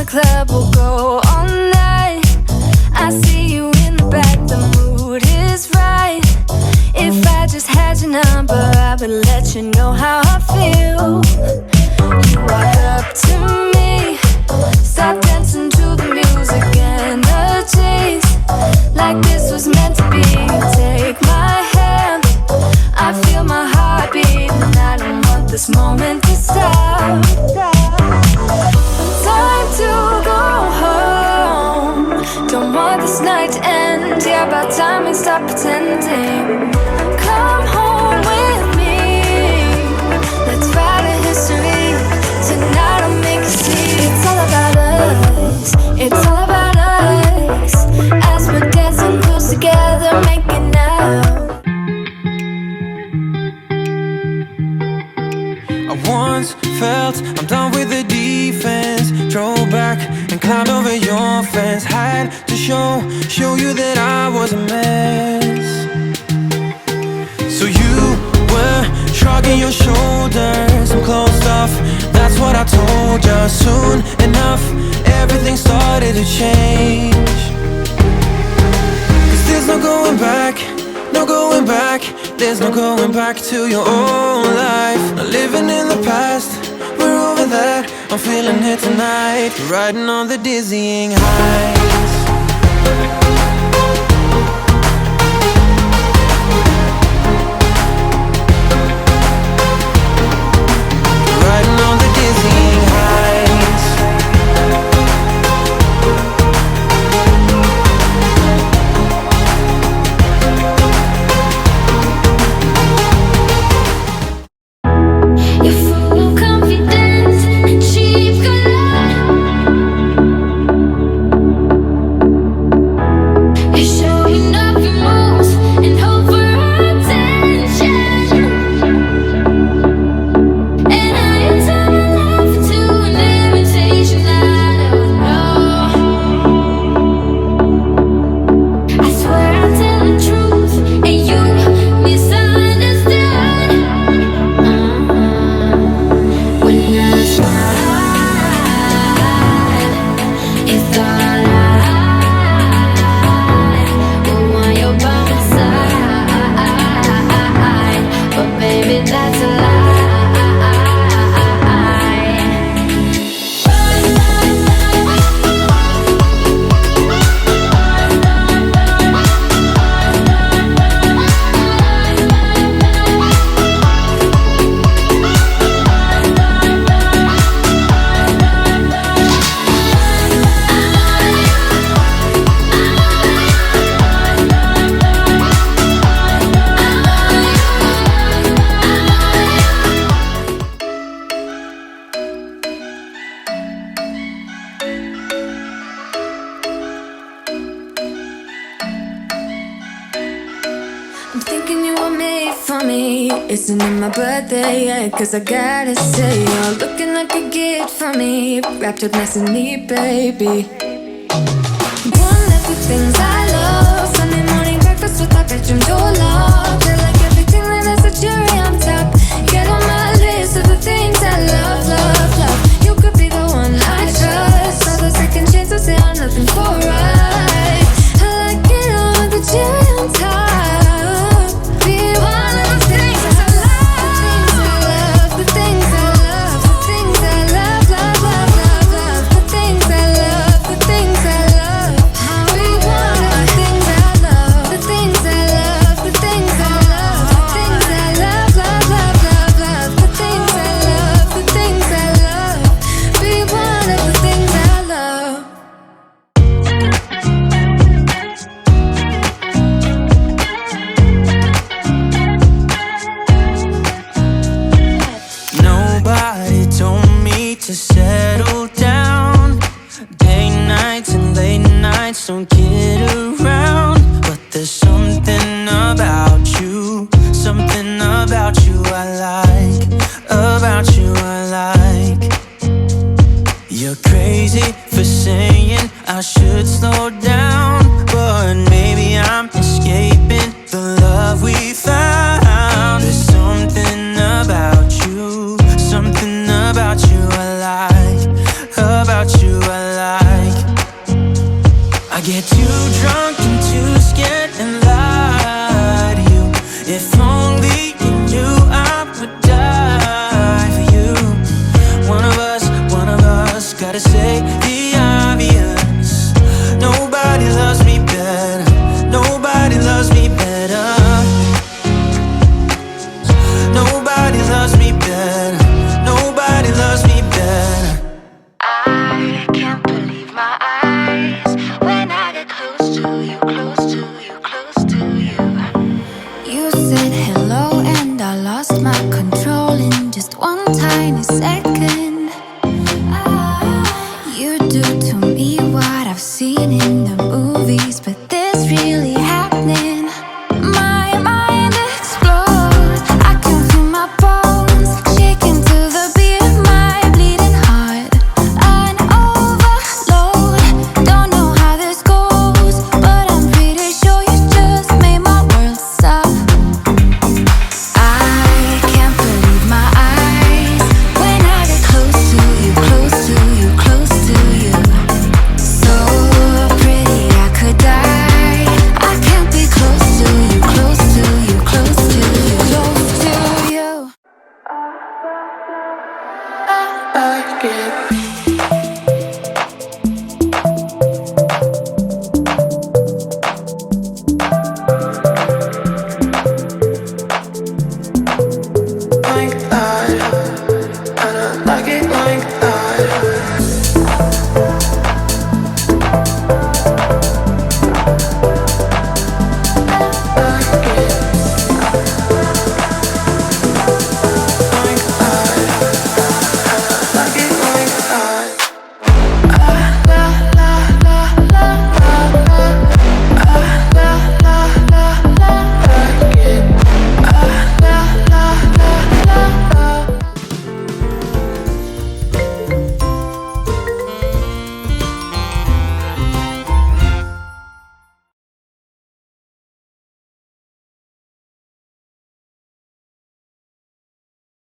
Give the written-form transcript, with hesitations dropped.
Club will go all night. I see you in the back, the mood is right. If I just had your number, I would let you know how I feel. You walk up to me, start dancing to the music and the chase. Like this was meant to be. Take my hand, I feel my heart beat, and I don't want this moment to stop. Time to go home. Don't want this night to end. Yeah, about time we stop pretending. Come home with me. Let's write a history. Tonight I'll make you see. It's all about us. It's all about us. As we're dancing close together, making out. I once felt I'm done with the defense. Drove back and climbed over your fence. Had to show you that I was a mess. So you were shrugging your shoulders and closed off. That's what I told you. Soon enough, everything started to change. 'Cause there's no going back, no going back. There's no going back to your old life. Not living in the past, we're over that. I'm feeling it tonight, riding on the dizzying heights. Riding on the dizzying heights. You're full of confidence and cheap galore. You're showing off your moves and hope for attention. And I turn my life into an invitation. I don't know. I swear I'll tell the truth and you misunderstood. When I smile, it's all right. We want your by my side, but baby that's a lie. I'm thinking you were made for me. Isn't it my birthday yet? 'Cause I gotta say, you're looking like a gift for me. Wrapped up nice and neat, baby. One of the things I love. Sunday morning breakfast with my bedroom door locked. I like everything that has a cherry on top. Get on my list of the things I love, love, love. You could be the one I trust. All the second chances, they are nothing for right. I like it all with the cherry on top. Be one of the things I love. The things I love, the things I love, the things I love, love, love, love, love. The things I love, the things I love. Be one of the things I love. The things I love, the If only you knew I would die for you. One of us gotta say the obvious. Nobody loves me better. Nobody loves me better. Nobody loves me better. Nobody loves me better. I can't believe my eyes when I get close to you, close to you, close to you. You said hello and I lost my control in just one tiny second. You do to me what I've seen in the movies, but this really happening. My mind explodes. I can feel my bones shaking to the beat of my bleeding heart. An overload. Don't know how this goes, but I'm pretty sure you just made my world stop. I can't believe my eyes when I get close to you, close to you, close to you. So pretty I could die. I can't be close to you, close to you, close to you, close to you. I get